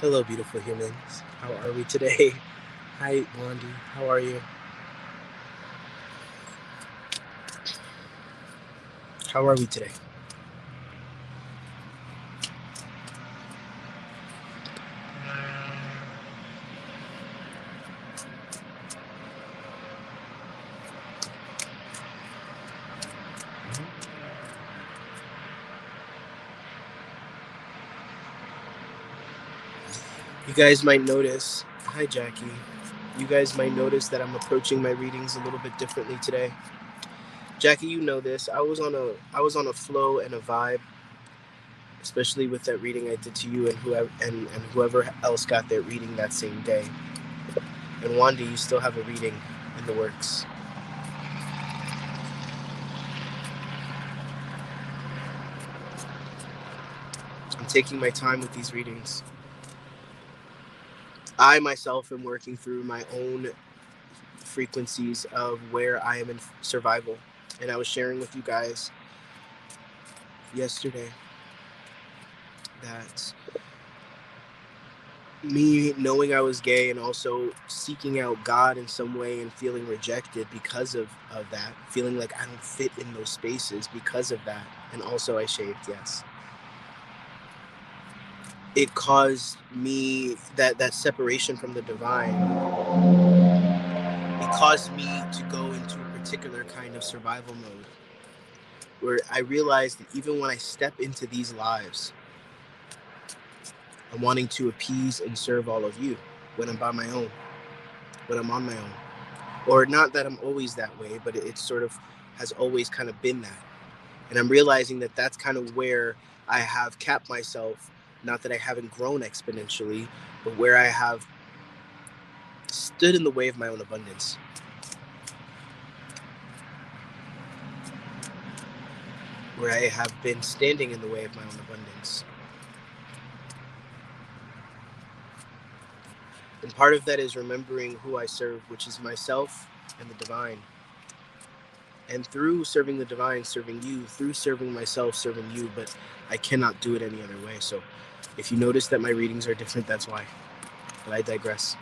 Hello, beautiful humans. How are we today? Hi, Blondie. How are you? How are we today? You guys might notice. Hi, Jackie. You guys might notice that I'm approaching my readings a little bit differently today. Jackie, you know this. I was on a flow and a vibe, especially with that reading I did to you and whoever else got their reading that same day. And Wanda, you still have a reading in the works. I'm taking my time with these readings. I myself am working through my own frequencies of where I am in survival. And I was sharing with you guys yesterday that me knowing I was gay and also seeking out God in some way and feeling rejected because of that, feeling like I don't fit in those spaces because of that. And also I shaved, yes. It caused me that separation from the divine. It caused me to go into a particular kind of survival mode where I realized that even when I step into these lives, I'm wanting to appease and serve all of you when I'm by my own, when I'm on my own. Or not that I'm always that way, but it sort of has always kind of been that. And I'm realizing that that's kind of where I have capped myself. Not that I haven't grown exponentially, but where I have stood in the way of my own abundance. Where I have been standing in the way of my own abundance. And part of that is remembering who I serve, which is myself and the divine. And through serving the divine, serving you, through serving myself, serving you, but I cannot do it any other way. So if you notice that my readings are different, that's why. But I digress.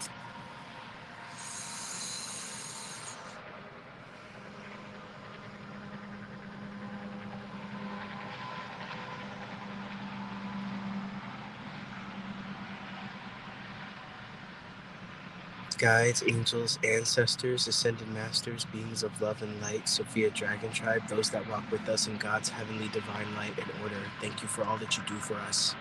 Guides, angels, ancestors, ascended masters, beings of love and light, Sophia Dragon Tribe, those that walk with us in God's heavenly divine light and order, thank you for all that you do for us.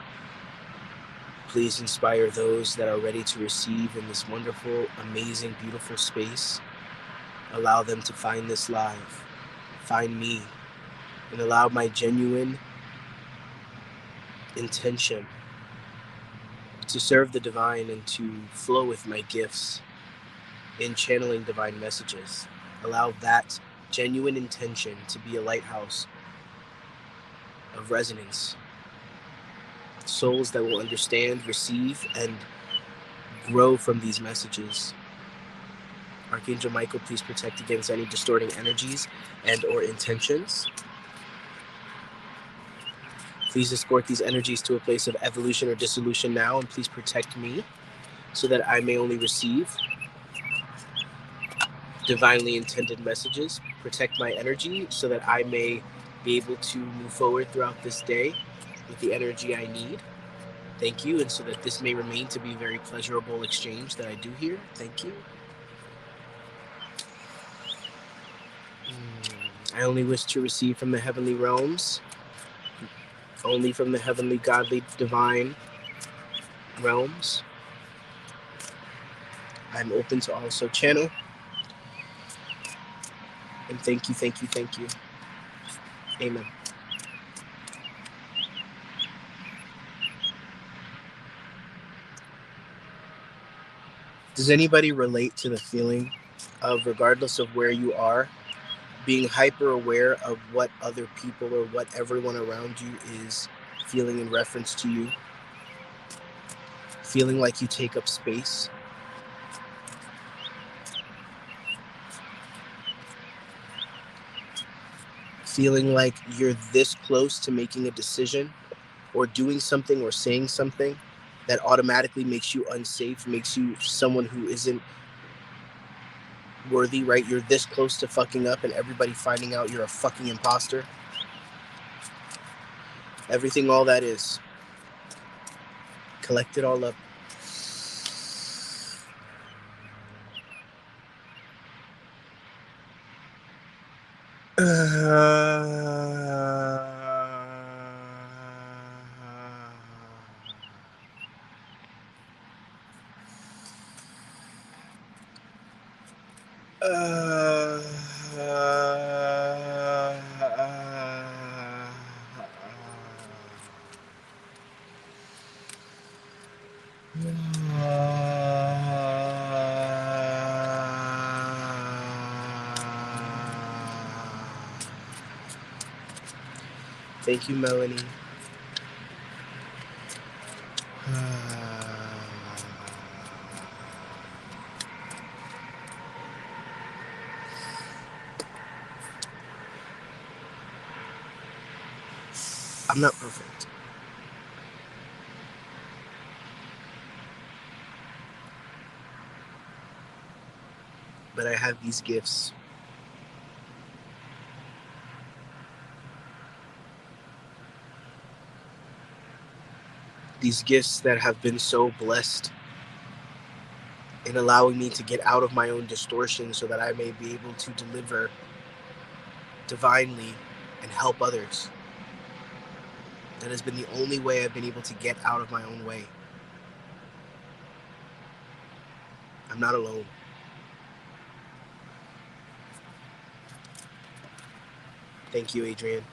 Please inspire those that are ready to receive in this wonderful, amazing, beautiful space. Allow them to find this live, find me, and allow my genuine intention to serve the divine and to flow with my gifts in channeling divine messages. Allow that genuine intention to be a lighthouse of resonance. Souls that will understand, receive, and grow from these messages. Archangel Michael, please protect against any distorting energies and or intentions. Please escort these energies to a place of evolution or dissolution now, and please protect me so that I may only receive divinely intended messages. Protect my energy so that I may be able to move forward throughout this day with the energy I need. Thank you, and so that this may remain to be a very pleasurable exchange that I do here. Thank you. I only wish to receive from the heavenly realms, only from the heavenly, godly, divine realms. I'm open to also channel. And thank you, thank you, thank you. Amen. Does anybody relate to the feeling of, regardless of where you are, being hyper aware of what other people or what everyone around you is feeling in reference to you? Feeling like you take up space? Feeling like you're this close to making a decision or doing something or saying something, that automatically makes you unsafe, makes you someone who isn't worthy, right? You're this close to fucking up and everybody finding out you're a fucking imposter. Everything, all that is. Collect it all up. Thank you, Melanie. I'm not perfect. But I have these gifts. These gifts that have been so blessed in allowing me to get out of my own distortion so that I may be able to deliver divinely and help others. That has been the only way I've been able to get out of my own way. I'm not alone. Thank you, Adrian.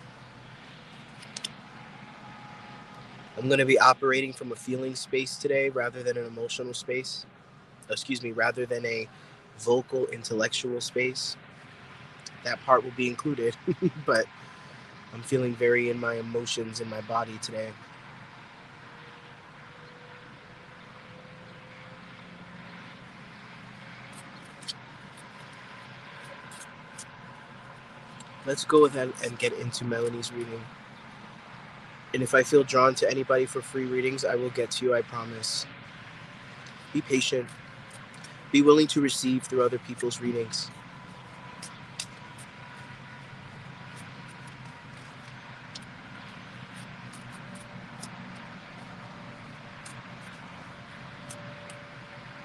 I'm going to be operating from a feeling space today rather than an emotional space. Rather than a vocal intellectual space. That part will be included, but I'm feeling very in my emotions in my body today. Let's go with that and get into Melanie's reading. And if I feel drawn to anybody for free readings, I will get to you, I promise. Be patient. Be willing to receive through other people's readings.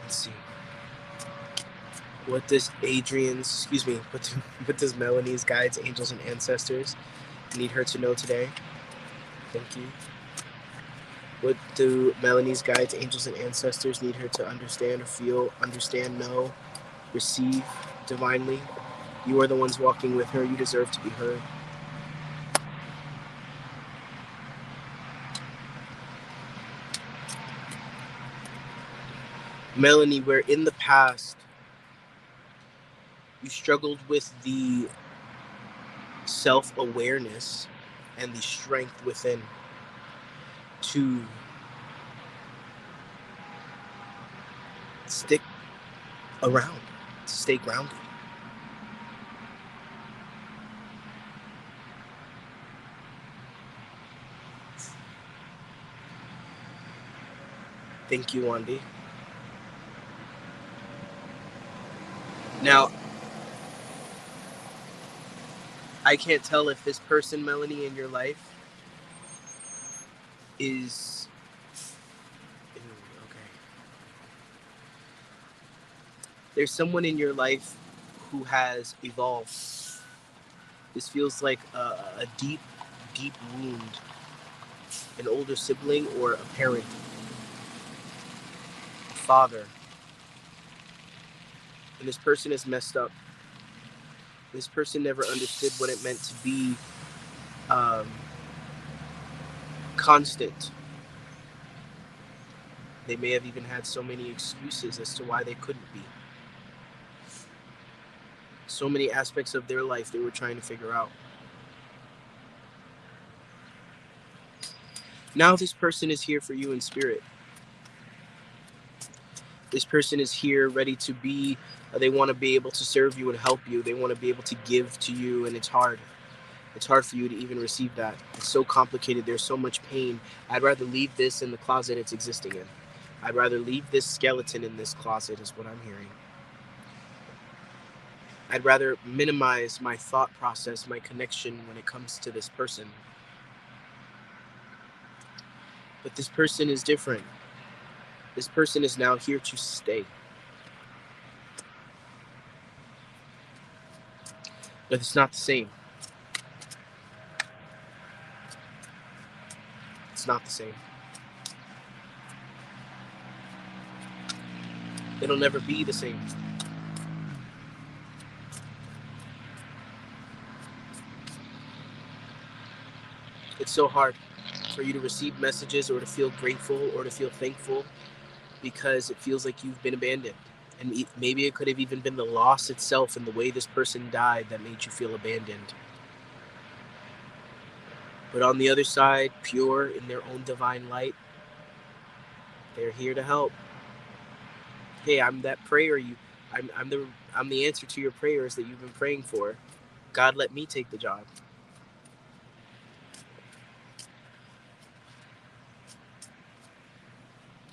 Let's see. What does Melanie's guides, angels, and ancestors need her to know today? Thank you. What do Melanie's guides, angels, and ancestors need her to understand or feel, know, receive divinely? You are the ones walking with her. You deserve to be heard. Melanie, where in the past you struggled with the self-awareness and the strength within to stick around, to stay grounded. Thank you, Wandy. Now, I can't tell if this person, Melanie, in your life is... okay. There's someone in your life who has evolved. This feels like a deep, deep wound. An older sibling or a parent, a father. And this person is messed up. This person never understood what it meant to be constant. They may have even had so many excuses as to why they couldn't be. So many aspects of their life they were trying to figure out. Now this person is here for you in spirit. This person is here ready to be, they want to be able to serve you and help you. They want to be able to give to you, and it's hard. It's hard for you to even receive that. It's so complicated. There's so much pain. I'd rather leave this in the closet it's existing in. I'd rather leave this skeleton in this closet, is what I'm hearing. I'd rather minimize my thought process, my connection when it comes to this person. But this person is different. This person is now here to stay. But it's not the same. It's not the same. It'll never be the same. It's so hard for you to receive messages or to feel grateful or to feel thankful because it feels like you've been abandoned. And maybe it could have even been the loss itself and the way this person died that made you feel abandoned. But on the other side, pure in their own divine light, they're here to help. Hey, I'm that prayer I'm the answer to your prayers that you've been praying for. God, let me take the job.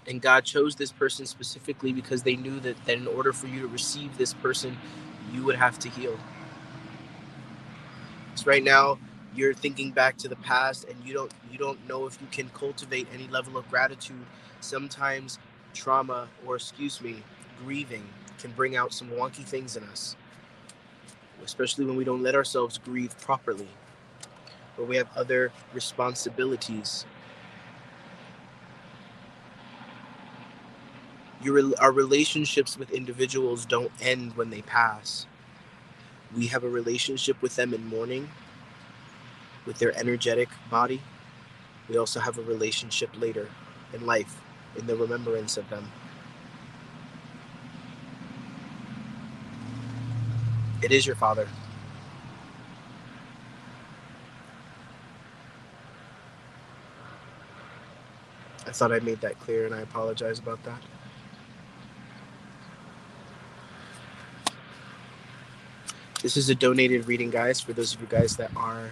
And God chose this person specifically because they knew that in order for you to receive this person, you would have to heal. So right now, you're thinking back to the past and you don't know if you can cultivate any level of gratitude. Sometimes trauma, or grieving can bring out some wonky things in us, especially when we don't let ourselves grieve properly, or we have other responsibilities. Our relationships with individuals don't end when they pass. We have a relationship with them in mourning, with their energetic body. We also have a relationship later in life, in the remembrance of them. It is your father. I thought I made that clear, and I apologize about that. This is a donated reading, guys, for those of you guys that are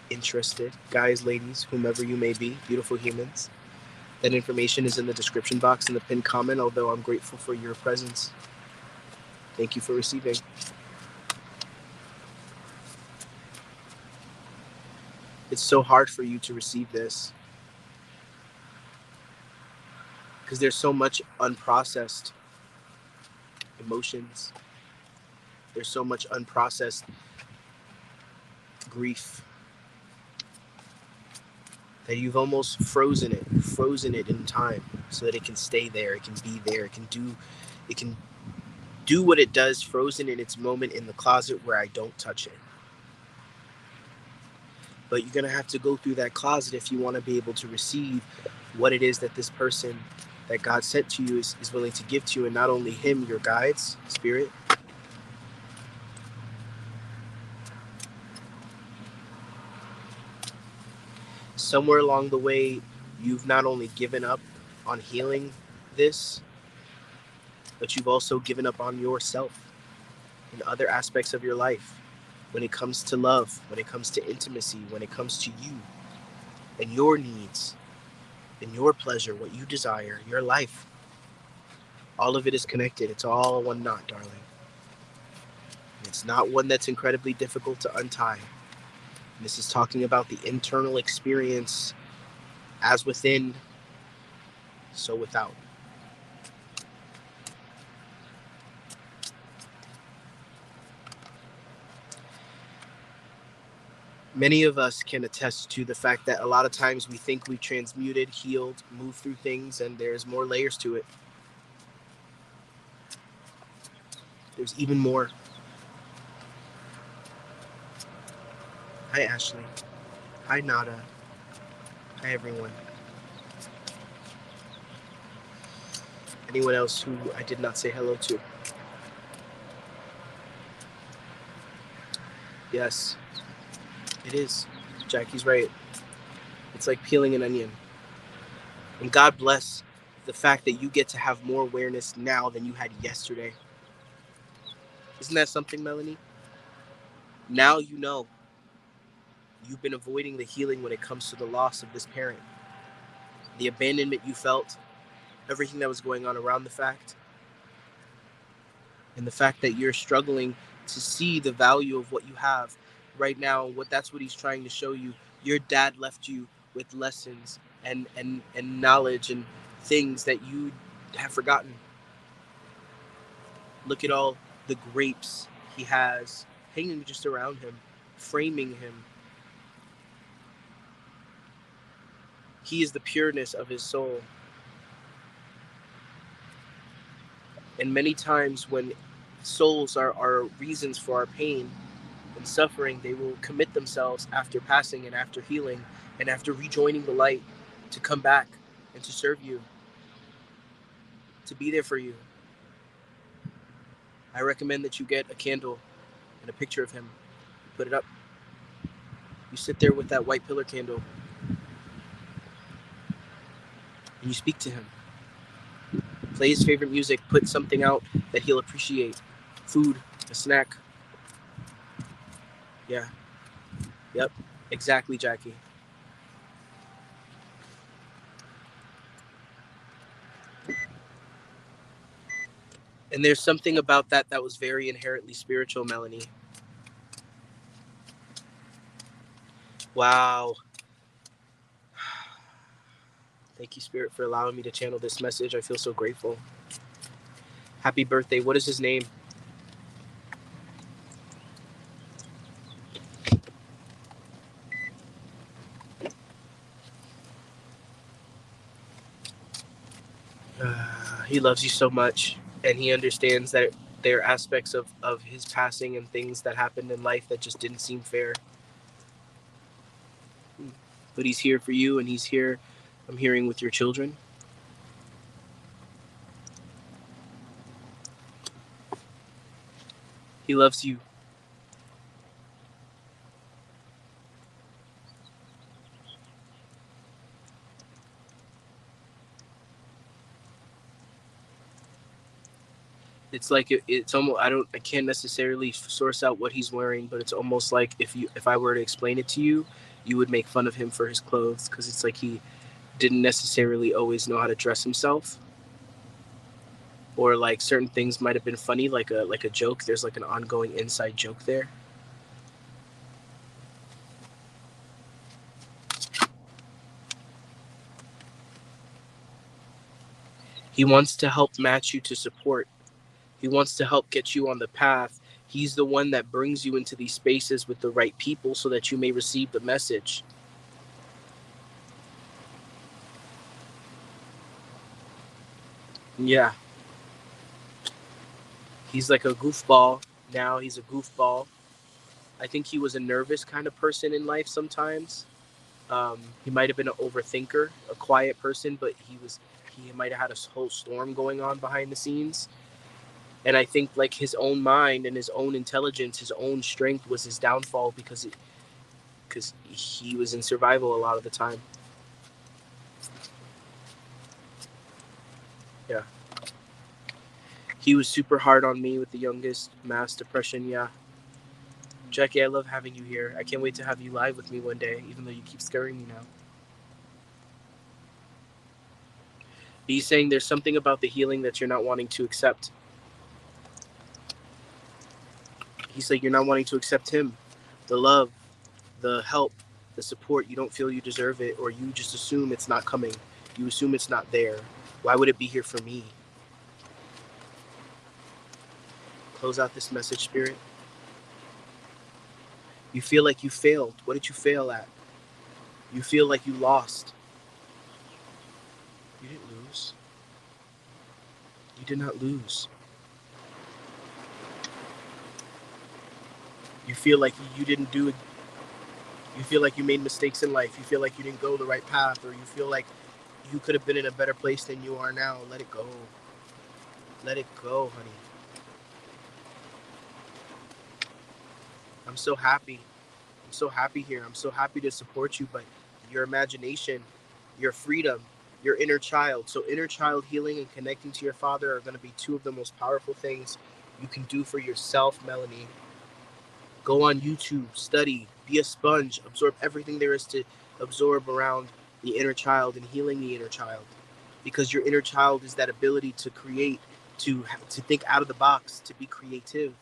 interested. Guys, ladies, whomever you may be, beautiful humans. That information is in the description box in the pinned comment, although I'm grateful for your presence. Thank you for receiving. It's so hard for you to receive this because there's so much unprocessed emotions. There's so much unprocessed grief that you've almost frozen it in time so that it can stay there, it can be there, it can do what it does, frozen in its moment in the closet where I don't touch it. But you're going to have to go through that closet if you want to be able to receive what it is that this person that God sent to you is willing to give to you, and not only him, your guides, spirit. Somewhere along the way, you've not only given up on healing this, but you've also given up on yourself in other aspects of your life. When it comes to love, when it comes to intimacy, when it comes to you and your needs and your pleasure, what you desire, your life. All of it is connected. It's all one knot, darling. It's not one that's incredibly difficult to untie. This is talking about the internal experience, as within, so without. Many of us can attest to the fact that a lot of times we think we've transmuted, healed, moved through things, and there's more layers to it. There's even more. Hi, Ashley. Hi, Nada. Hi, everyone. Anyone else who I did not say hello to? Yes, it is. Jackie's right. It's like peeling an onion. And God bless the fact that you get to have more awareness now than you had yesterday. Isn't that something, Melanie? Now you know. You've been avoiding the healing when it comes to the loss of this parent. The abandonment you felt, everything that was going on around the fact, and the fact that you're struggling to see the value of what you have right now. That's what he's trying to show you. Your dad left you with lessons and knowledge and things that you have forgotten. Look at all the grapes he has hanging just around him, framing him. He is the pureness of his soul. And many times when souls are reasons for our pain and suffering, they will commit themselves after passing and after healing and after rejoining the light to come back and to serve you, to be there for you. I recommend that you get a candle and a picture of him. Put it up. You sit there with that white pillar candle and you speak to him. Play his favorite music. Put something out that he'll appreciate. Food, a snack. Yeah. Yep. Exactly, Jackie. And there's something about that was very inherently spiritual, Melanie. Wow. Thank you, Spirit, for allowing me to channel this message. I feel so grateful. Happy birthday. What is his name? He loves you so much, and he understands that there are aspects of his passing and things that happened in life that just didn't seem fair. But he's here for you, and he's here, I'm hearing, with your children. He loves you. It's like it's almost, I can't necessarily source out what he's wearing, but it's almost like if I were to explain it to you, you would make fun of him for his clothes, because it's like he didn't necessarily always know how to dress himself, or like certain things might have been funny, like a joke. There's like an ongoing inside joke there. He wants to help match you to support. He wants to help get you on the path. He's the one that brings you into these spaces with the right people so that you may receive the message. Yeah. He's like a goofball. Now he's a goofball. I think he was a nervous kind of person in life sometimes. He might have been an overthinker, a quiet person, but he might have had a whole storm going on behind the scenes. And I think like his own mind and his own intelligence, his own strength was his downfall, because he was in survival a lot of the time. Yeah. He was super hard on me with the youngest, mass depression. Yeah. Jackie, I love having you here. I can't wait to have you live with me one day, even though you keep scaring me now. He's saying there's something about the healing that you're not wanting to accept. He's like, you're not wanting to accept him, the love, the help, the support. You don't feel you deserve it, or you just assume it's not coming. You assume it's not there. Why would it be here for me? Close out this message, Spirit. You feel like you failed. What did you fail at? You feel like you lost. You didn't lose. You did not lose. You feel like you didn't do it. You feel like you made mistakes in life. You feel like you didn't go the right path, or you feel like you could have been in a better place than you are now. Let it go. Let it go, honey. I'm so happy. I'm so happy here. I'm so happy to support you, but your imagination, your freedom, your inner child. So inner child healing and connecting to your father are going to be two of the most powerful things you can do for yourself, Melanie. Go on YouTube, study, be a sponge, absorb everything there is to absorb around the inner child and healing the inner child. because your inner child is that ability to create, to think out of the box, to be creative.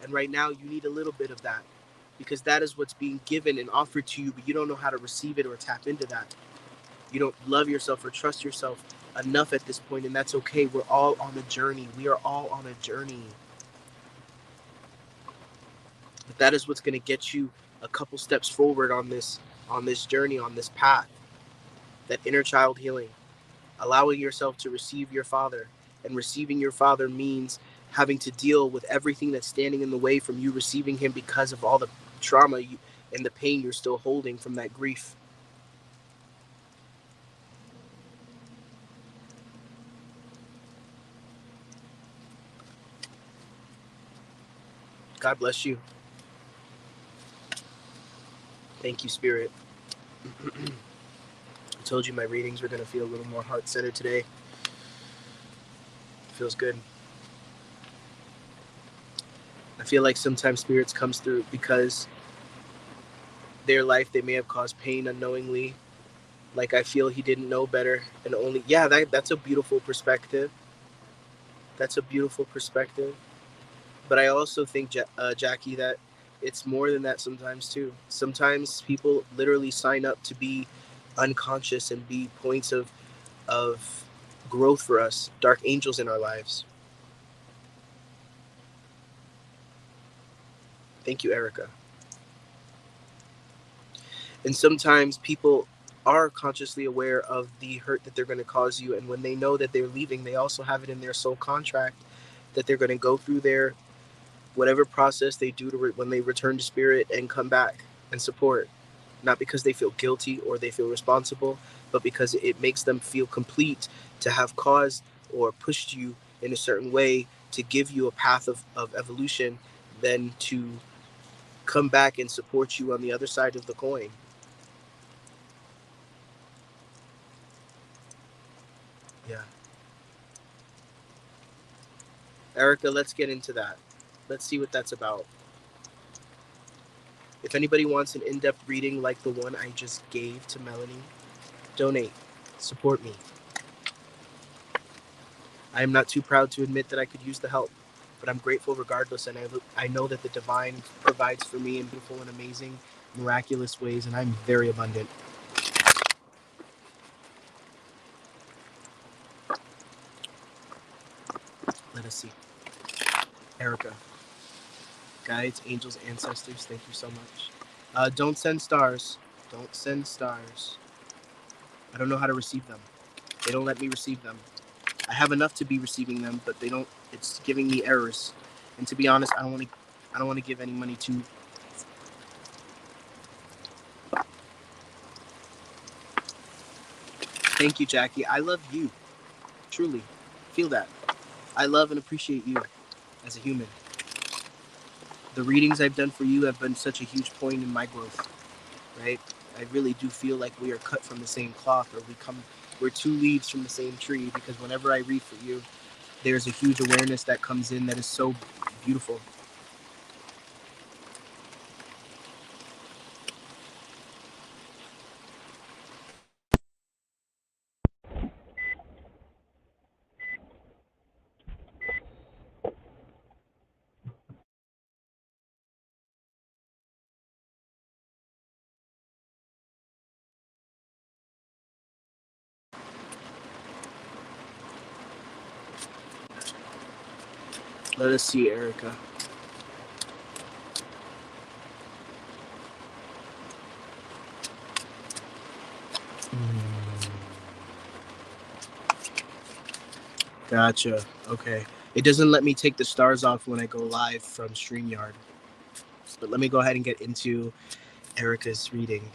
And right now you need a little bit of that, because that is what's being given and offered to you, but you don't know how to receive it or tap into that. You don't love yourself or trust yourself enough at this point, and that's okay. We're all on a journey. We are all on a journey. But that is what's going to get you a couple steps forward on this journey, on this path. That inner child healing, allowing yourself to receive your father. And receiving your father means having to deal with everything that's standing in the way from you receiving him, because of all the trauma and the pain you're still holding from that grief. God bless you. Thank you, Spirit. I told you my readings were going to feel a little more heart-centered today. Feels good. I feel like sometimes spirits comes through because their life, they may have caused pain unknowingly. Like, I feel he didn't know better, and only, yeah, that's a beautiful perspective. That's a beautiful perspective. But I also think, Jackie, that it's more than that sometimes too. Sometimes people literally sign up to be unconscious and be points of growth for us, dark angels in our lives. Thank you, Erica. And sometimes people are consciously aware of the hurt that they're going to cause you, and when they know that they're leaving, they also have it in their soul contract that they're going to go through their whatever process they do when they return to spirit and come back and support, not because they feel guilty or they feel responsible, but because it makes them feel complete to have caused or pushed you in a certain way to give you a path of evolution, then to come back and support you on the other side of the coin. Yeah. Erica, let's get into that. Let's see what that's about. If anybody wants an in-depth reading like the one I just gave to Melanie, donate. Support me. I am not too proud to admit that I could use the help, but I'm grateful regardless, and I know that the divine provides for me in beautiful and amazing, miraculous ways, and I'm very abundant. Let us see. Erica, guides, angels, ancestors, thank you so much. Don't send stars. Don't send stars. I don't know how to receive them. They don't let me receive them. I have enough to be receiving them, but they don't. It's giving me errors. And to be honest, I don't want to. I don't want to give any money to. Thank you, Jackie. I love you. Truly, feel that. I love and appreciate you as a human. The readings I've done for you have been such a huge point in my growth. Right? I really do feel like we are cut from the same cloth, or we're two leaves from the same tree. Because whenever I read for you, there's a huge awareness that comes in that is so beautiful. Let us see, Erica. Gotcha. Okay. It doesn't let me take the stars off when I go live from StreamYard. But let me go ahead and get into Erica's reading.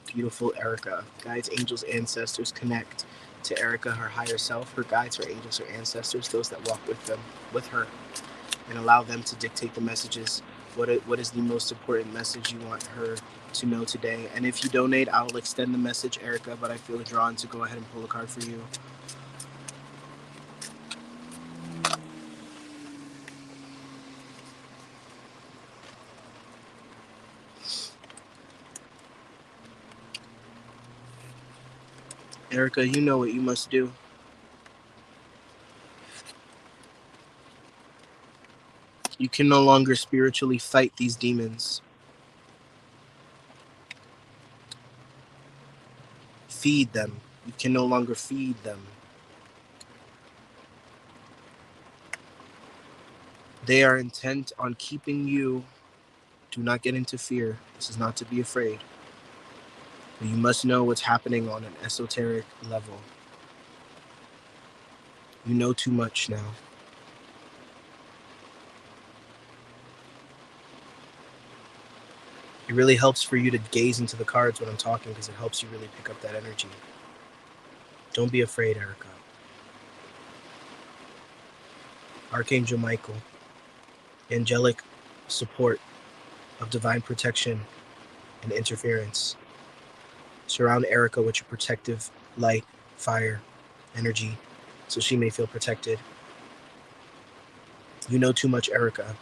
Beautiful Erica. Guides, angels, ancestors, connect to Erica, her higher self, her guides, her angels, her ancestors, those that walk with her, and allow them to dictate the messages. What is the most important message you want her to know today? And if you donate, I will extend the message, Erica, but I feel drawn to go ahead and pull a card for you. Erica, you know what you must do. You can no longer spiritually fight these demons. Feed them. You can no longer feed them. They are intent on keeping you. Do not get into fear. This is not to be afraid. But you must know what's happening on an esoteric level. You know too much now. It really helps for you to gaze into the cards when I'm talking because it helps you really pick up that energy. Don't be afraid, Erica. Archangel Michael, angelic support of divine protection and interference. Surround Erica with your protective light, fire, energy, so she may feel protected. You know too much, Erica.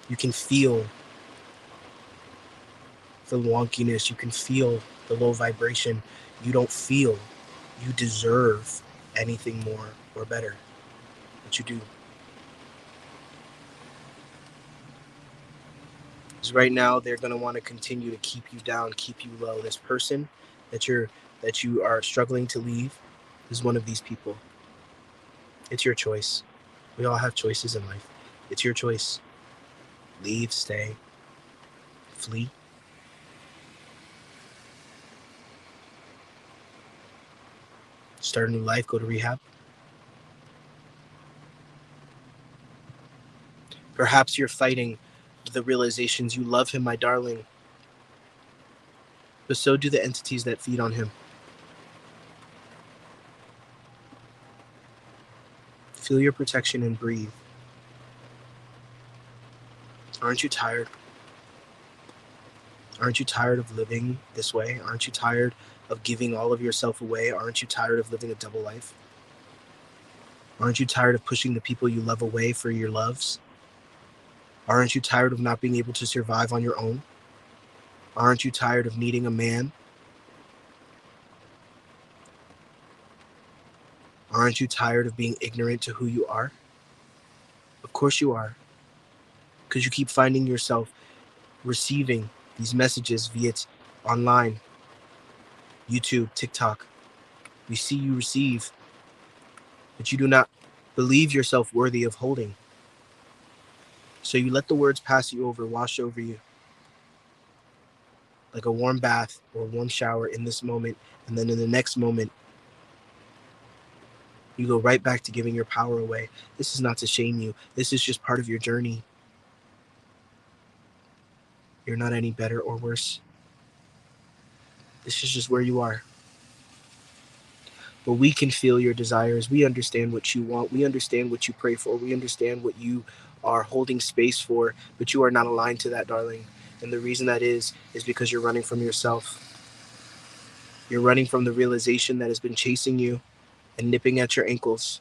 You can feel the wonkiness. You can feel the low vibration. You don't feel you deserve anything more or better, but you do. Because right now they're going to want to continue to keep you down, keep you low. This person that you are struggling to leave is one of these people. It's your choice. We all have choices in life. It's your choice. Leave, stay, flee. Start a new life, go to rehab. Perhaps you're fighting the realizations you love him, my darling, but so do the entities that feed on him. Feel your protection and breathe. Aren't you tired? Aren't you tired of living this way? Aren't you tired of giving all of yourself away? Aren't you tired of living a double life? Aren't you tired of pushing the people you love away for your loves? Aren't you tired of not being able to survive on your own? Aren't you tired of needing a man? Aren't you tired of being ignorant to who you are? Of course you are, because you keep finding yourself receiving these messages via online, YouTube, TikTok. We see you receive, but you do not believe yourself worthy of holding. So you let the words pass you over, wash over you, like a warm bath or a warm shower in this moment, and then in the next moment, you go right back to giving your power away. This is not to shame you. This is just part of your journey. You're not any better or worse. This is just where you are. But we can feel your desires. We understand what you want. We understand what you pray for. We understand what you are holding space for, but you are not aligned to that, darling. And the reason that is because you're running from yourself. You're running from the realization that has been chasing you and nipping at your ankles.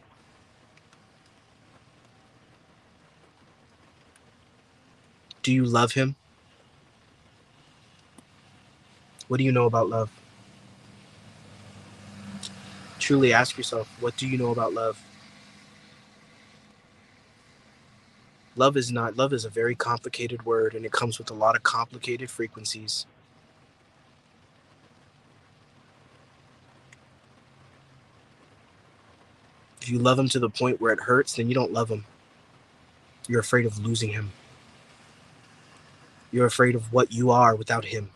Do you love him? What do you know about love? Truly ask yourself, what do you know about love? Love is a very complicated word, and it comes with a lot of complicated frequencies. If you love him to the point where it hurts, then you don't love him. You're afraid of losing him. You're afraid of what you are without him.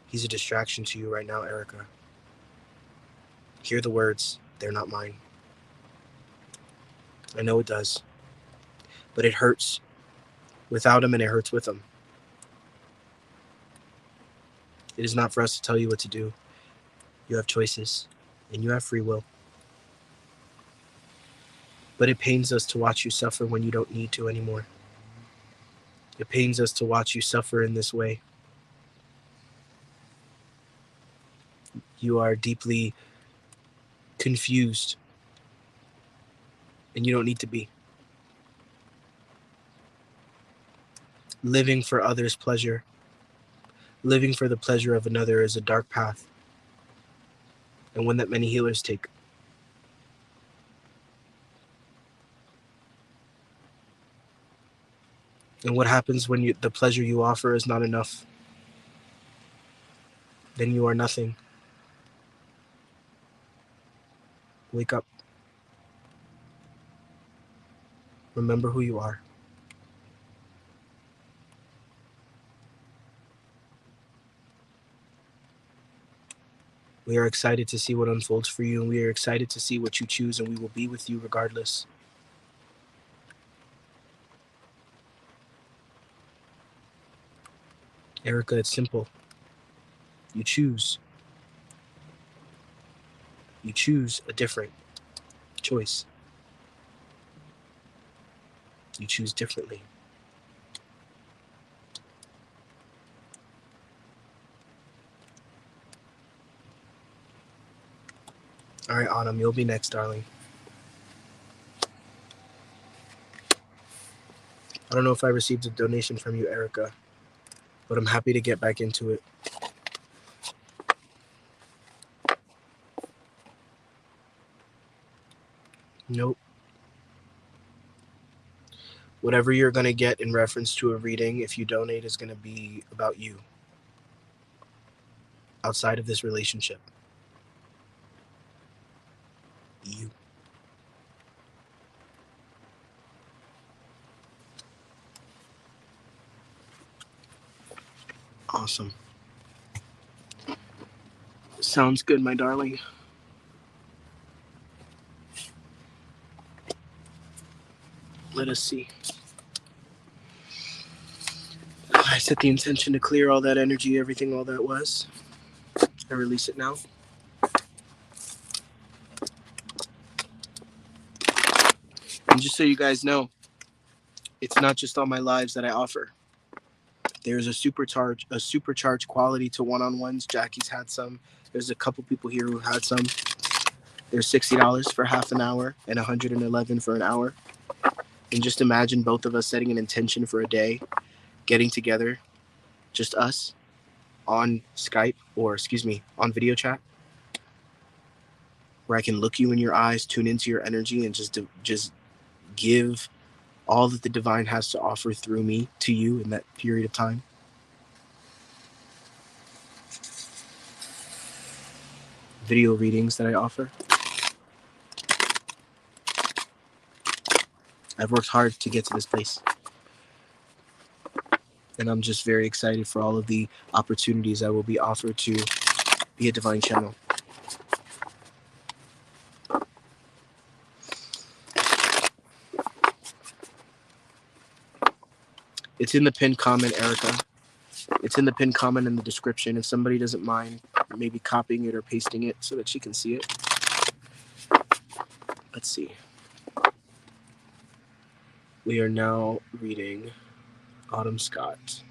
He's a distraction to you right now, Erica. Hear the words. They're not mine. I know it does. But it hurts without him and it hurts with him. It is not for us to tell you what to do. You have choices and you have free will. But it pains us to watch you suffer when you don't need to anymore. It pains us to watch you suffer in this way. You are deeply confused, and you don't need to be. Living for others' pleasure, Living for the pleasure of another is a dark path, and one that many healers take. And what happens when the pleasure you offer is not enough? Then you are nothing. Wake up. Remember who you are. We are excited to see what unfolds for you, and we are excited to see what you choose, and we will be with you regardless. Erica, it's simple. You choose. You choose a different choice. You choose differently. All right, Autumn, you'll be next, darling. I don't know if I received a donation from you, Erica, but I'm happy to get back into it. Nope. Whatever you're going to get in reference to a reading, if you donate, is going to be about you, outside of this relationship. You. Awesome. Sounds good, my darling. Let us see. I set the intention to clear all that energy, everything all that was. I release it now. And just so you guys know, it's not just all my lives that I offer. There's a supercharged quality to one-on-ones. Jackie's had some. There's a couple people here who had some. There's $60 for half an hour and $111 for an hour. And just imagine both of us setting an intention for a day, getting together, just us, on Skype, or on video chat, where I can look you in your eyes, tune into your energy, and just give all that the divine has to offer through me to you in that period of time. Video readings that I offer. I've worked hard to get to this place. And I'm just very excited for all of the opportunities I will be offered to be a divine channel. It's in the pinned comment, Erica. It's in the pinned comment in the description. If somebody doesn't mind maybe copying it or pasting it so that she can see it. Let's see. We are now reading Autumn Scott.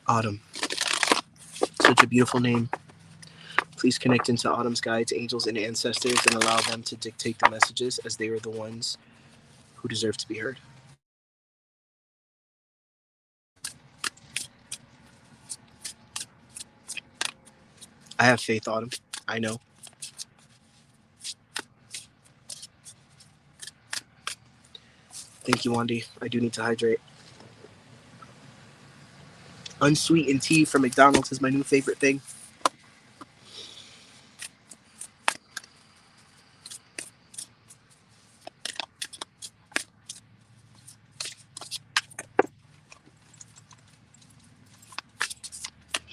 Autumn. Such a beautiful name. Please connect into Autumn's guides, angels, and ancestors and allow them to dictate the messages, as they are the ones who deserve to be heard. I have faith, Autumn. I know. Thank you, Wandy. I do need to hydrate. Unsweetened tea from McDonald's is my new favorite thing.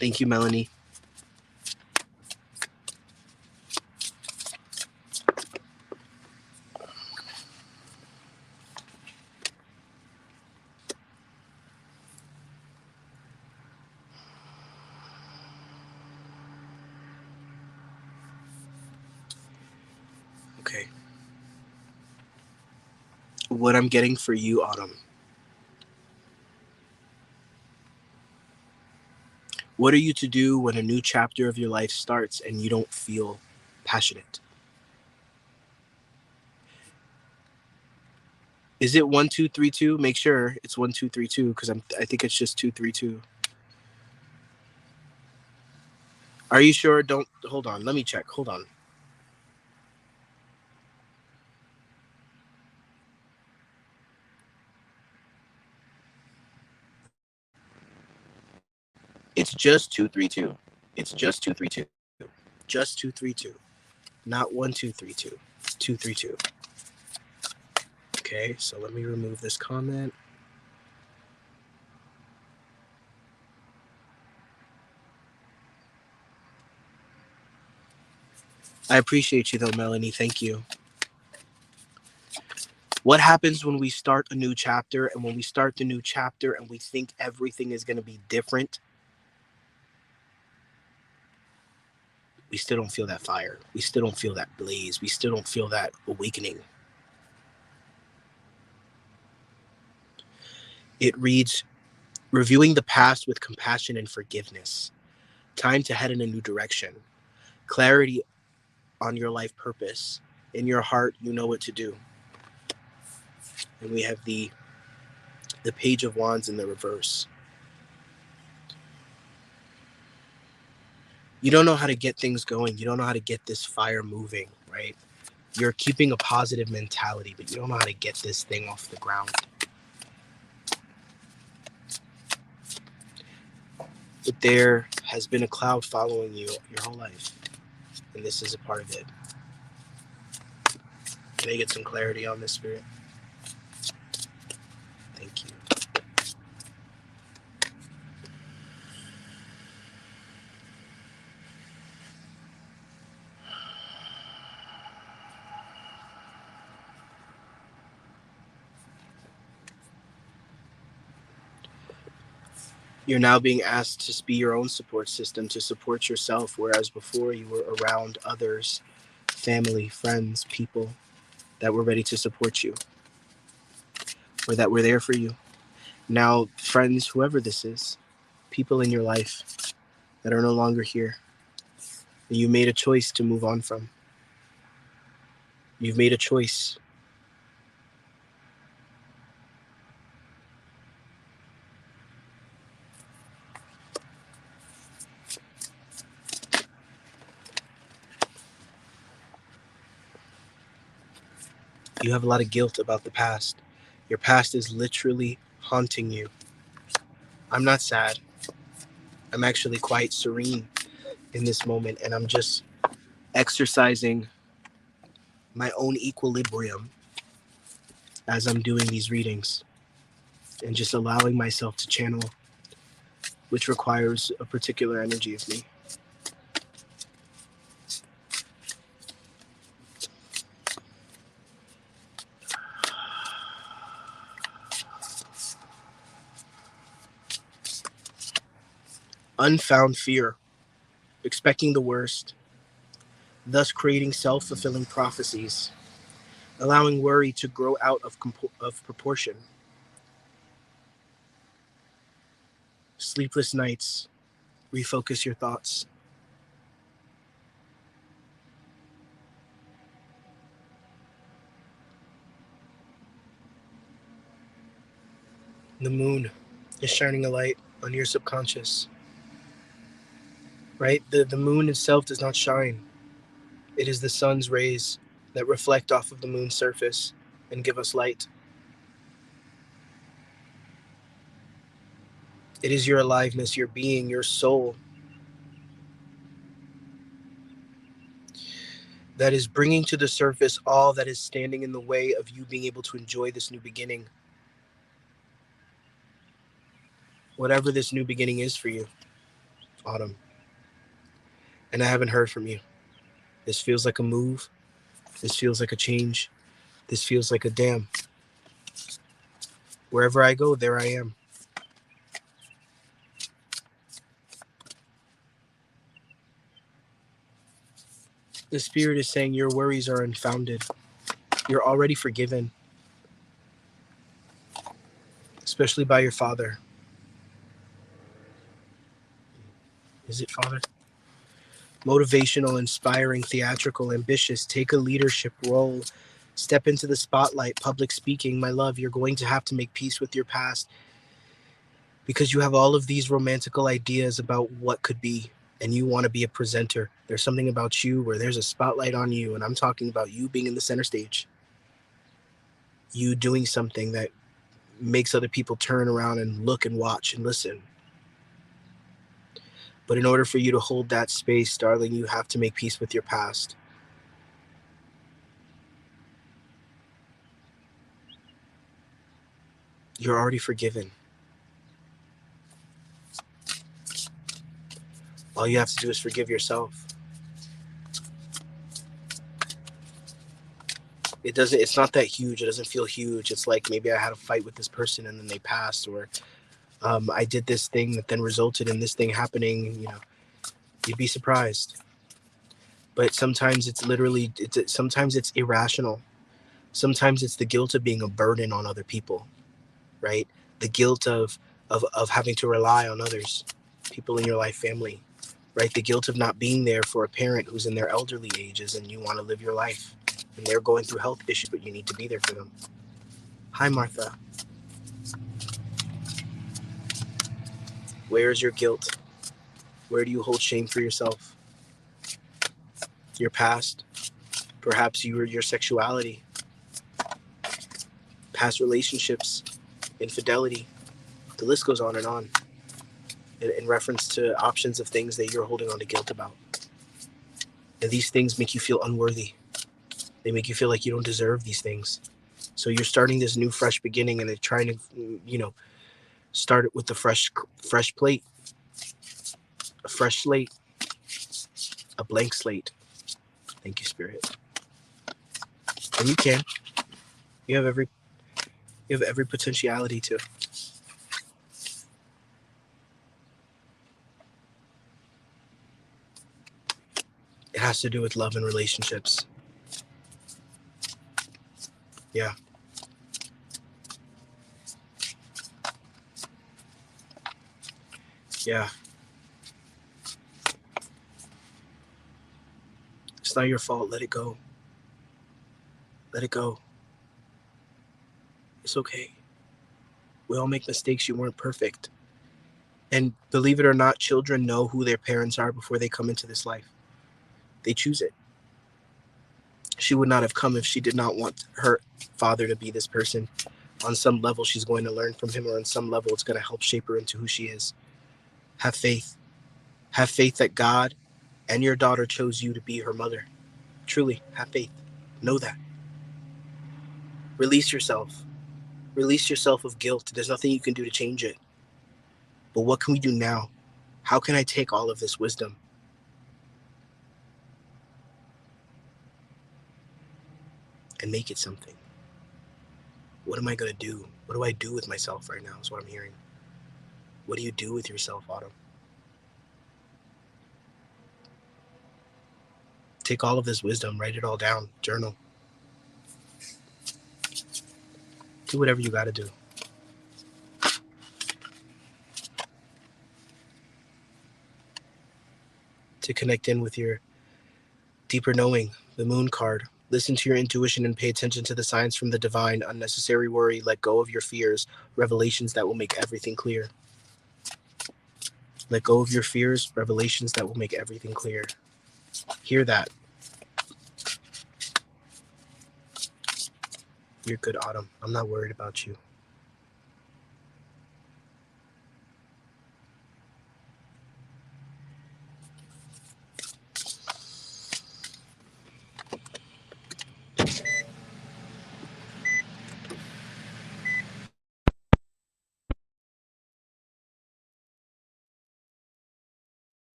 Thank you, Melanie. Okay. What I'm getting for you, Autumn. What are you to do when a new chapter of your life starts and you don't feel passionate? Is it 1232? Make sure it's 1232 because I think it's just 232. Are you sure? Don't hold on. Let me check. Hold on. It's just 232. It's just 232. Just 232. Not 1232. It's 232. Okay, so let me remove this comment. I appreciate you though, Melanie. Thank you. What happens when we start a new chapter, and when we start the new chapter and we think everything is going to be different, we still don't feel that fire. We still don't feel that blaze. We still don't feel that awakening. It reads, reviewing the past with compassion and forgiveness. Time to head in a new direction. Clarity on your life purpose. In your heart, you know what to do. And we have the Page of Wands in the reverse. You don't know how to get things going. You don't know how to get this fire moving, right? You're keeping a positive mentality, but you don't know how to get this thing off the ground. But there has been a cloud following you your whole life, and this is a part of it. Can I get some clarity on this, Spirit? Thank you. You're now being asked to be your own support system, to support yourself, whereas before you were around others, family, friends, people that were ready to support you or that were there for you. Now, friends, whoever this is, people in your life that are no longer here, that you made a choice to move on from. You've made a choice. You have a lot of guilt about the past. Your past is literally haunting you. I'm not sad. I'm actually quite serene in this moment, and I'm just exercising my own equilibrium as I'm doing these readings and just allowing myself to channel, which requires a particular energy of me. Unfound fear, expecting the worst, thus creating self-fulfilling prophecies, allowing worry to grow out of proportion. Sleepless nights, refocus your thoughts. The moon is shining a light on your subconscious, right? The moon itself does not shine. It is the sun's rays that reflect off of the moon's surface and give us light. It is your aliveness, your being, your soul that is bringing to the surface all that is standing in the way of you being able to enjoy this new beginning. Whatever this new beginning is for you, Autumn. And I haven't heard from you. This feels like a move. This feels like a change. This feels like a damn. Wherever I go, there I am. The Spirit is saying your worries are unfounded. You're already forgiven, especially by your Father. Is it Father? Motivational, inspiring, theatrical, ambitious. Take a leadership role. Step into the spotlight, public speaking. My love, you're going to have to make peace with your past because you have all of these romantical ideas about what could be, and you want to be a presenter. There's something about you where there's a spotlight on you, and I'm talking about you being in the center stage. You doing something that makes other people turn around and look and watch and listen. But in order for you to hold that space, darling, you have to make peace with your past. You're already forgiven. All you have to do is forgive yourself. It's not that huge. It doesn't feel huge. It's like maybe I had a fight with this person and then they passed, or I did this thing that then resulted in this thing happening. You'd be surprised. But sometimes sometimes it's irrational. Sometimes it's the guilt of being a burden on other people, right? The guilt of having to rely on others, people in your life, family, right? The guilt of not being there for a parent who's in their elderly ages and you want to live your life and they're going through health issues, but you need to be there for them. Hi, Martha. Where is your guilt? Where do you hold shame for yourself? Your past? Perhaps your sexuality, past relationships, infidelity. The list goes on and on in reference to options of things that you're holding on to guilt about. And these things make you feel unworthy. They make you feel like you don't deserve these things. So you're starting this new fresh beginning and they're trying to, start it with a fresh plate, a fresh slate, a blank slate. Thank you, Spirit. And you can. You have every potentiality to. It has to do with love and relationships. Yeah. Yeah. It's not your fault. Let it go. Let it go. It's okay. We all make mistakes. You weren't perfect. And believe it or not, children know who their parents are before they come into this life. They choose it. She would not have come if she did not want her father to be this person. On some level, she's going to learn from him, or on some level, it's going to help shape her into who she is. Have faith. Have faith that God and your daughter chose you to be her mother. Truly, have faith. Know that. Release yourself. Release yourself of guilt. There's nothing you can do to change it. But what can we do now? How can I take all of this wisdom and make it something? What am I going to do? What do I do with myself right now is what I'm hearing. What do you do with yourself, Autumn? Take all of this wisdom, write it all down, journal. Do whatever you got to do. To connect in with your deeper knowing, the moon card. Listen to your intuition and pay attention to the signs from the divine. Unnecessary worry, let go of your fears. Revelations that will make everything clear. Let go of your fears, revelations that will make everything clear. Hear that. You're good, Autumn. I'm not worried about you.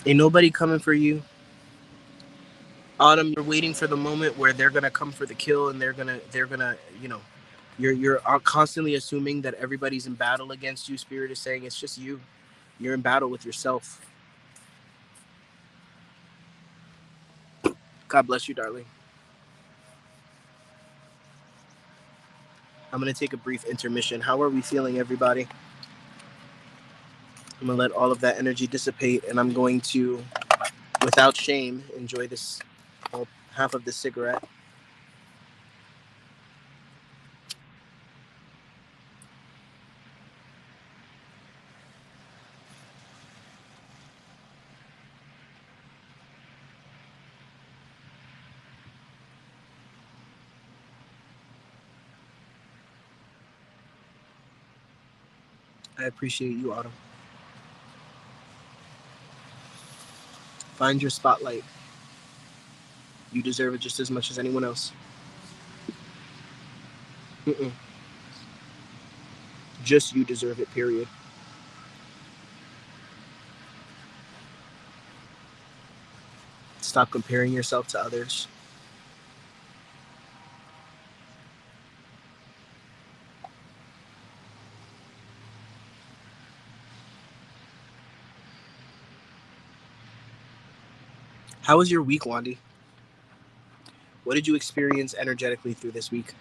Ain't nobody coming for you. Autumn, you're waiting for the moment where they're gonna come for the kill, and they're gonna, you're constantly assuming that everybody's in battle against you. Spirit is saying it's just you. You're in battle with yourself. God bless you, darling. I'm gonna take a brief intermission. How are we feeling, everybody? I'm I'm going to let all of that energy dissipate, and I'm going to, without shame, enjoy this half of the cigarette. I appreciate you, Autumn. Find your spotlight. You deserve it just as much as anyone else. Mm-mm. Just you deserve it, period. Stop comparing yourself to others. How was your week, Wandy? What did you experience energetically through this week?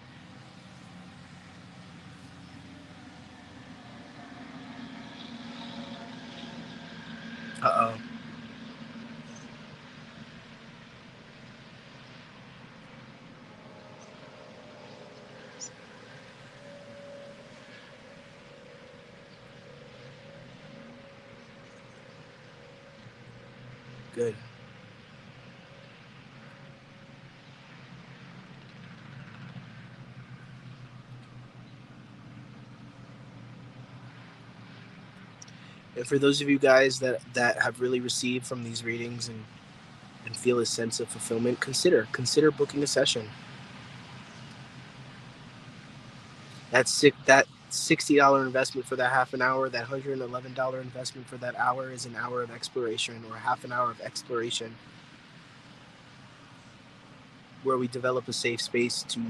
Uh-oh. Good. And for those of you guys that have really received from these readings and feel a sense of fulfillment, consider booking a session. That $60 investment for that half an hour, that $111 investment for that hour is an hour of exploration, or half an hour of exploration, where we develop a safe space to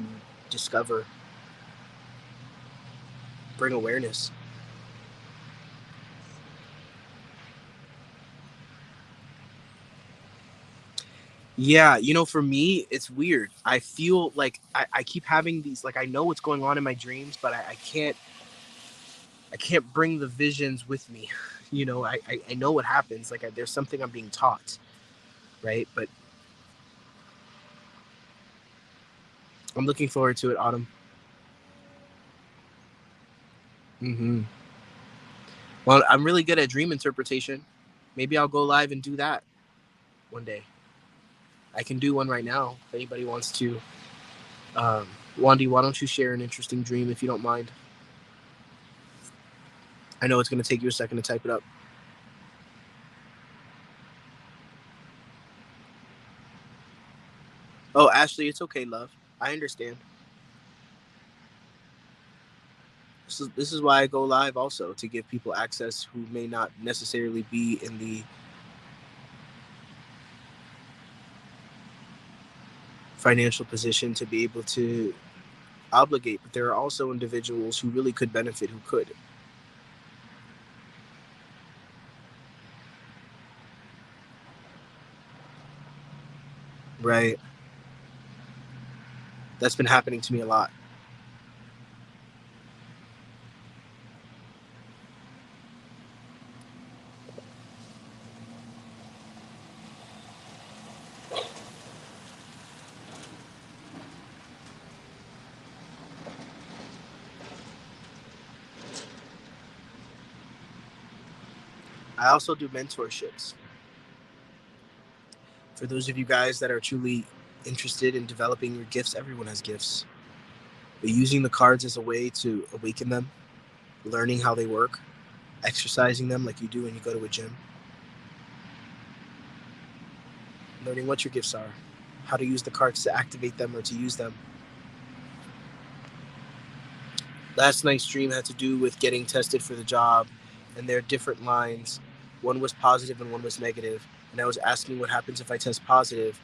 discover, bring awareness. Yeah, for me, it's weird. I feel like I keep having these, like, I know what's going on in my dreams, but I can't bring the visions with me. I know what happens. Like, there's something I'm being taught, right? But I'm looking forward to it, Autumn. Mm-hmm. Well, I'm really good at dream interpretation. Maybe I'll go live and do that one day. I can do one right now if anybody wants to. Wandy, why don't you share an interesting dream if you don't mind? I know it's going to take you a second to type it up. Oh, Ashley, it's okay, love. I understand. This is why I go live also, to give people access who may not necessarily be in the financial position to be able to obligate, but there are also individuals who really could benefit, who could. Right. That's been happening to me a lot. I also do mentorships. For those of you guys that are truly interested in developing your gifts, everyone has gifts. But using the cards as a way to awaken them, learning how they work, exercising them like you do when you go to a gym, learning what your gifts are, how to use the cards to activate them or to use them. Last night's stream had to do with getting tested for the job, and there are different lines. One was positive and one was negative. And I was asking what happens if I test positive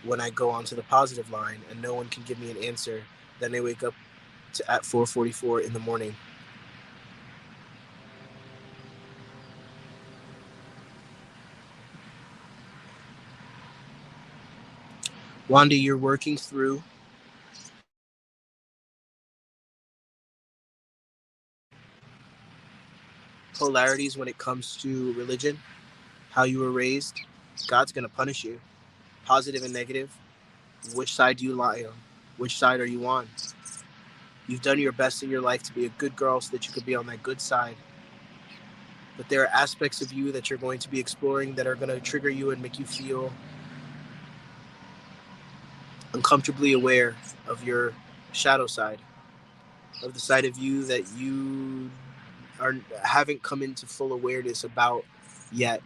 when I go onto the positive line, and no one can give me an answer. Then I wake up at 4:44 in the morning. Wanda, you're working through polarities when it comes to religion, how you were raised. God's going to punish you, positive and negative. Which side do you lie on? Which side are you on? You've done your best in your life to be a good girl so that you could be on that good side. But there are aspects of you that you're going to be exploring that are going to trigger you and make you feel uncomfortably aware of your shadow side, of the side of you that you haven't come into full awareness about yet.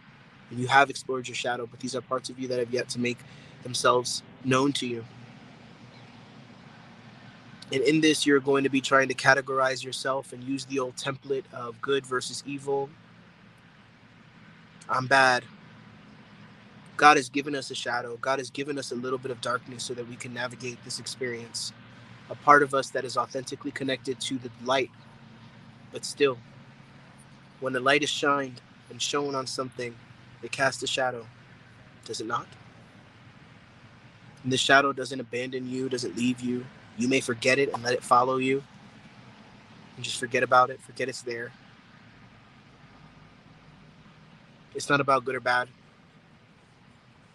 And you have explored your shadow, but these are parts of you that have yet to make themselves known to you. And in this, you're going to be trying to categorize yourself and use the old template of good versus evil. I'm bad. God has given us a shadow. God has given us a little bit of darkness so that we can navigate this experience. A part of us that is authentically connected to the light. But still, when the light is shined and shown on something, it casts a shadow. Does it not? And the shadow doesn't abandon you, doesn't leave you. You may forget it and let it follow you. And just forget about it. Forget it's there. It's not about good or bad.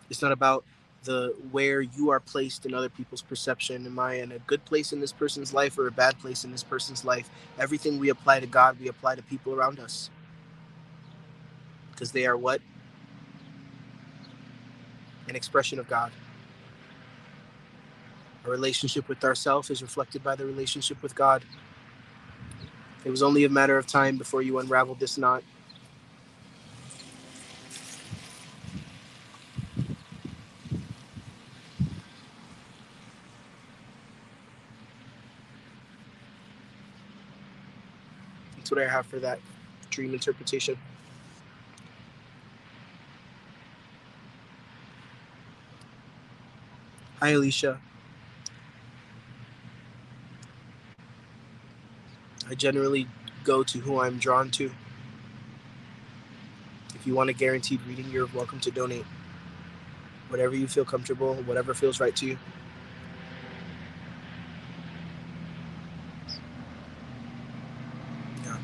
It's not about the where you are placed in other people's perception. Am I in a good place in this person's life or a bad place in this person's life? Everything we apply to God, we apply to people around us. Because they are what? An expression of God. Our relationship with ourselves is reflected by the relationship with God. It was only a matter of time before you unraveled this knot. That's what I have for that dream interpretation. Hi, Alicia. I generally go to who I'm drawn to. If you want a guaranteed reading, you're welcome to donate. Whatever you feel comfortable, whatever feels right to you. Yeah.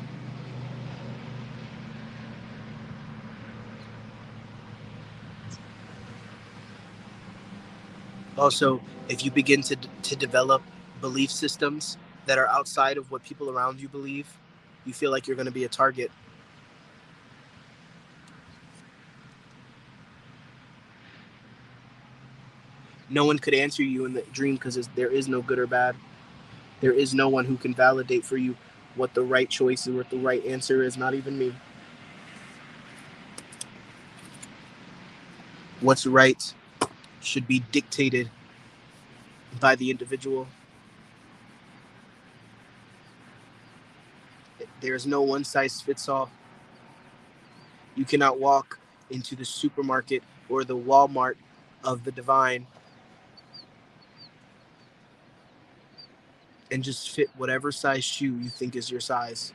Also, if you begin to develop belief systems that are outside of what people around you believe, you feel like you're going to be a target. No one could answer you in the dream because there is no good or bad. There is no one who can validate for you what the right choice or what the right answer is, not even me. What's right should be dictated by the individual. There is no one size fits all. You cannot walk into the supermarket or the Walmart of the divine and just fit whatever size shoe you think is your size.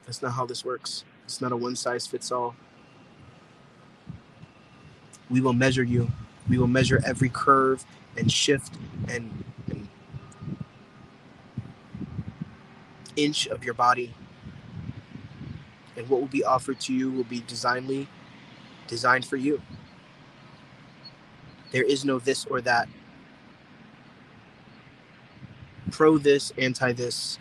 That's not how this works. It's not a one size fits all. We will measure you. We will measure every curve and shift and inch of your body. And what will be offered to you will be designed for you. There is no this or that. Pro this, anti this.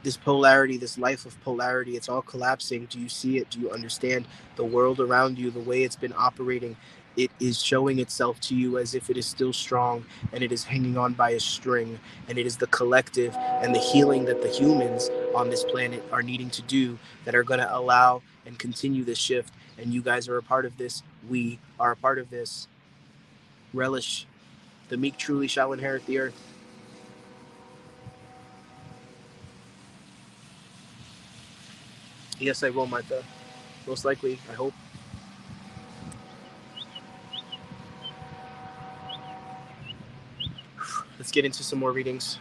This polarity, this life of polarity, it's all collapsing. Do you see it? Do you understand the world around you, the way it's been operating? It is showing itself to you as if it is still strong and it is hanging on by a string. And it is the collective and the healing that the humans on this planet are needing to do that are going to allow and continue this shift. And you guys are a part of this. We are a part of this. Relish. The meek truly shall inherit the earth. Yes, I will, Martha. Most likely, I hope. Let's get into some more readings.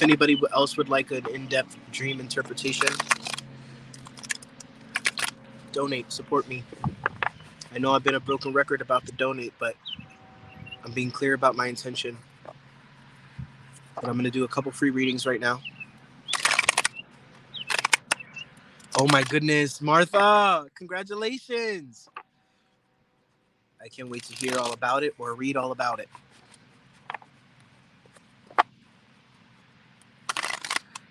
if anybody else would like an in-depth dream interpretation, donate, support me. I know I've been a broken record about the donate, but I'm being clear about my intention. But I'm going to do a couple free readings right now. Oh my goodness, Martha, congratulations. I can't wait to hear all about it or read all about it.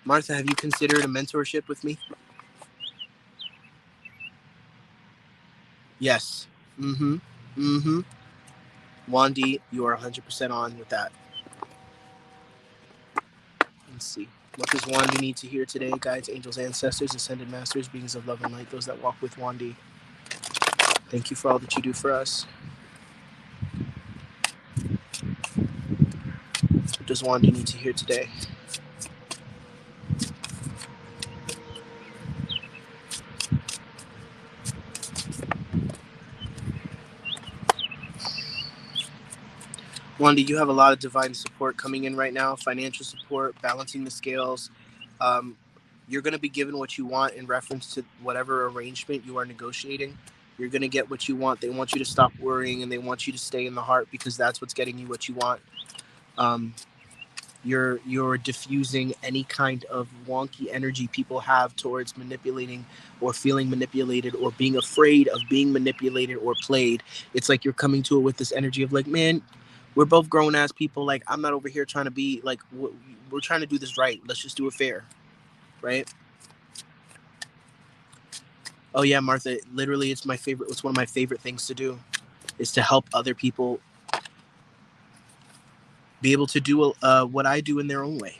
Martha, have you considered a mentorship with me? Yes. Wandy, you are 100% on with that. Let's see. What does Wandy need to hear today? Guides, angels, ancestors, ascended masters, beings of love and light, those that walk with Wandy. Thank you for all that you do for us. What does Wandy need to hear today? Wandy, you have a lot of divine support coming in right now. Financial support, balancing the scales. You're going to be given what you want in reference to whatever arrangement you are negotiating. You're going to get what you want. They want you to stop worrying and they want you to stay in the heart because that's what's getting you what you want. You're diffusing any kind of wonky energy people have towards manipulating or feeling manipulated or being afraid of being manipulated or played. It's like you're coming to it with this energy of like, man, we're both grown ass people. Like, I'm not over here trying to be like, we're trying to do this right. Let's just do it fair. Right? Oh yeah, Martha, literally it's my favorite. It's one of my favorite things to do is to help other people be able to do what I do in their own way.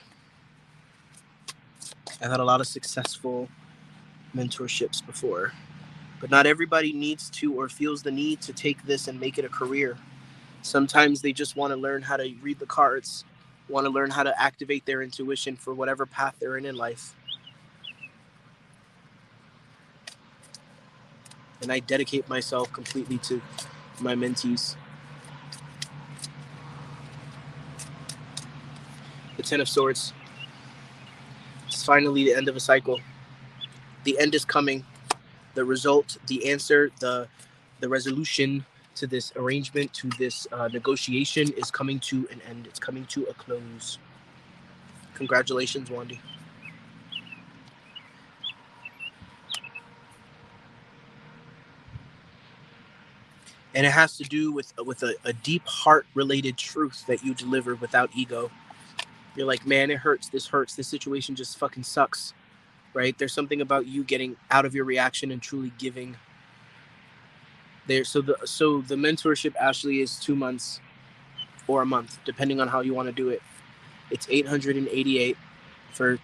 I've had a lot of successful mentorships before, but not everybody needs to or feels the need to take this and make it a career. Sometimes they just want to learn how to read the cards, want to learn how to activate their intuition for whatever path they're in life. And I dedicate myself completely to my mentees. The Ten of Swords. It's finally the end of a cycle. The end is coming. The result, the answer, the resolution to this arrangement, to this negotiation is coming to an end. It's coming to a close. Congratulations, Wandy. And it has to do with a deep heart-related truth that you deliver without ego. You're like, man, it hurts. This hurts. This situation just fucking sucks, right? There's something about you getting out of your reaction and truly giving. So the mentorship actually is 2 months or a month, depending on how you want to do it. It's $888 for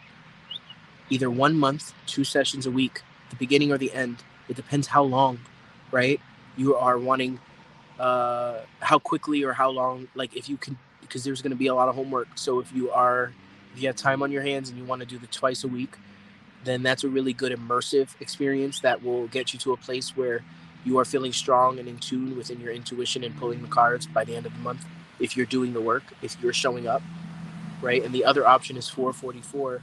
either 1 month, 2 sessions a week, the beginning or the end. It depends how long, right? You are wanting, how quickly or how long, like if you can, because there's going to be a lot of homework. So if you have time on your hands and you want to do the twice a week, then that's a really good immersive experience that will get you to a place where you are feeling strong and in tune within your intuition and pulling the cards by the end of the month. If you're doing the work, if you're showing up, right? And the other option is $444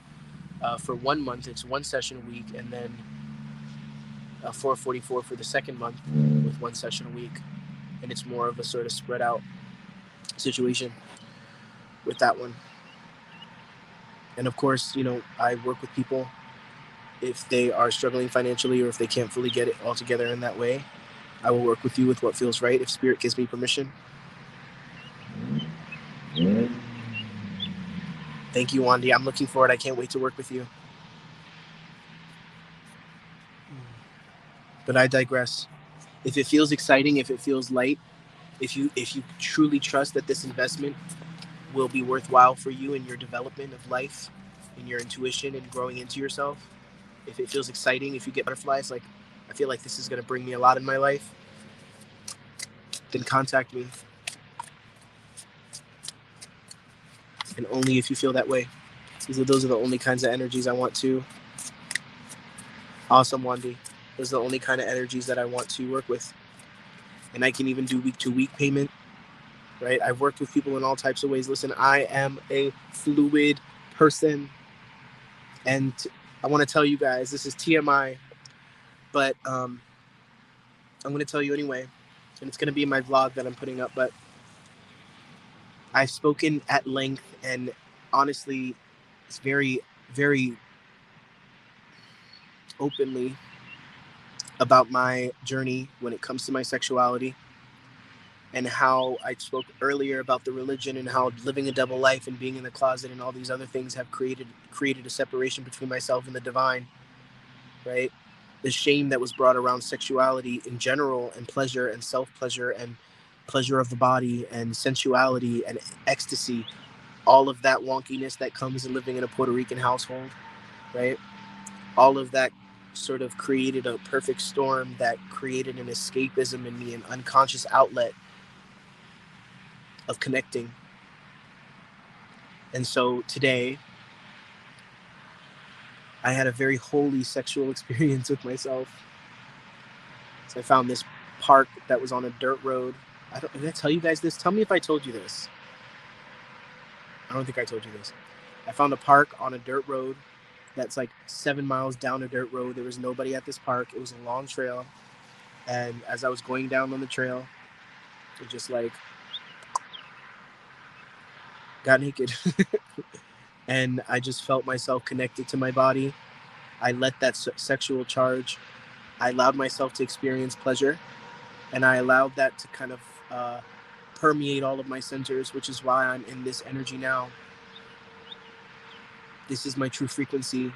for 1 month. It's 1 session a week, and then $444 for the second month with 1 session a week. And it's more of a sort of spread out situation with that one. And of course, I work with people if they are struggling financially or if they can't fully get it all together in that way. I will work with you with what feels right if Spirit gives me permission. Thank you, Wandy. I'm looking forward. I can't wait to work with you. But I digress. If it feels exciting, if it feels light, if you truly trust that this investment will be worthwhile for you in your development of life, in your intuition and growing into yourself, if it feels exciting, if you get butterflies, like I feel like this is going to bring me a lot in my life, then contact me. And only if you feel that way. Those are the only kinds of energies I want to. Awesome, Wandy. Those are the only kind of energies that I want to work with. And I can even do week-to-week payment, right? I've worked with people in all types of ways. Listen, I am a fluid person. And I want to tell you guys, this is TMI, but I'm going to tell you anyway. And it's going to be in my vlog that I'm putting up. But I've spoken at length and honestly, it's very, very openly about my journey when it comes to my sexuality, and how I spoke earlier about the religion and how living a double life and being in the closet and all these other things have created a separation between myself and the divine, right? The shame that was brought around sexuality in general, and pleasure and self-pleasure and pleasure of the body and sensuality and ecstasy, all of that wonkiness that comes in living in a Puerto Rican household, right? All of that sort of created a perfect storm that created an escapism in me, an unconscious outlet of connecting. And so today, I had a very holy sexual experience with myself. So I found this park that was on a dirt road. Did I tell you guys this? Tell me if I told you this. I don't think I told you this. I found a park on a dirt road that's like 7 miles down a dirt road. There was nobody at this park. It was a long trail. And as I was going down on the trail, it just like got naked. And I just felt myself connected to my body. I let that sexual charge. I allowed myself to experience pleasure. And I allowed that to kind of permeate all of my centers, which is why I'm in this energy now. This is my true frequency.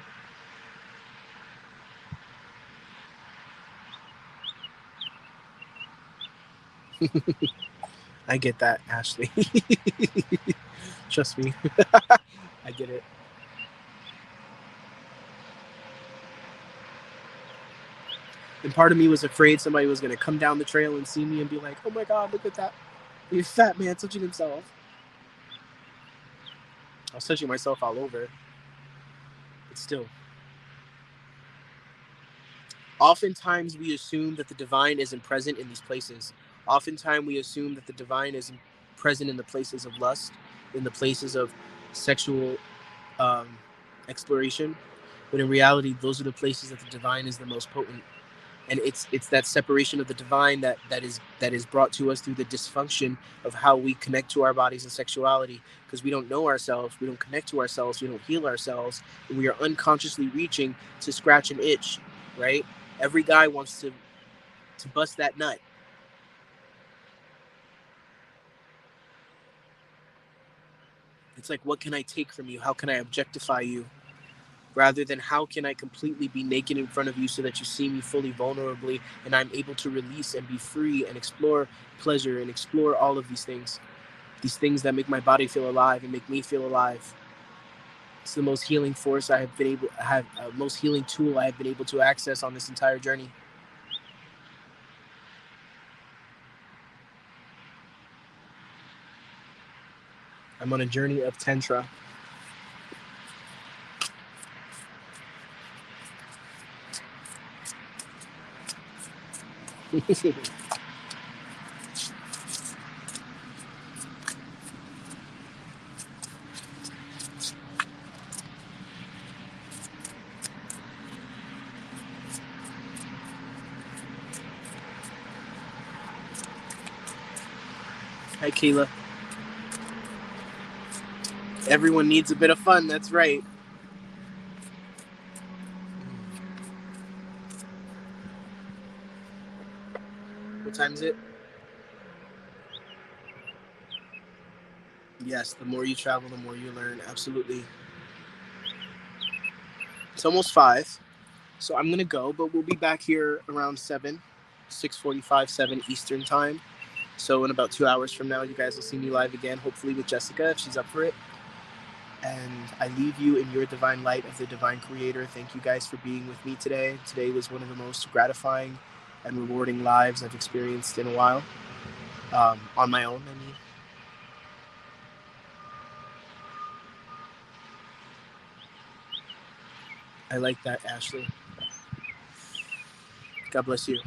I get that, Ashley. Trust me. I get it. And part of me was afraid somebody was going to come down the trail and see me and be like, oh my God, look at that. You fat man touching himself. I was touching myself all over. But still. Oftentimes we assume that the divine isn't present in these places. Oftentimes we assume that the divine isn't present in the places of lust, in the places of sexual exploration. But in reality, those are the places that the divine is the most potent. And it's that separation of the divine that is brought to us through the dysfunction of how we connect to our bodies and sexuality, because we don't know ourselves, we don't connect to ourselves, we don't heal ourselves, and we are unconsciously reaching to scratch an itch, right? Every guy wants to bust that nut. It's like, what can I take from you? How can I objectify you? Rather than how can I completely be naked in front of you so that you see me fully vulnerably and I'm able to release and be free and explore pleasure and explore all of these things that make my body feel alive and make me feel alive. It's the most healing force I have been able to have, most healing tool I have been able to access on this entire journey. I'm on a journey of Tantra. Hi, Kayla. Everyone needs a bit of fun, that's right. What time is it? Yes, the more you travel, the more you learn. Absolutely. It's almost 5, so I'm gonna go, but we'll be back here around 7, 6:45, 7 Eastern time. So in about 2 hours from now, you guys will see me live again, hopefully with Jessica if she's up for it. And I leave you in your divine light of the divine creator. Thank you guys for being with me today. Today was one of the most gratifying and rewarding lives I've experienced in a while. On my own, I mean. I like that, Ashley. God bless you.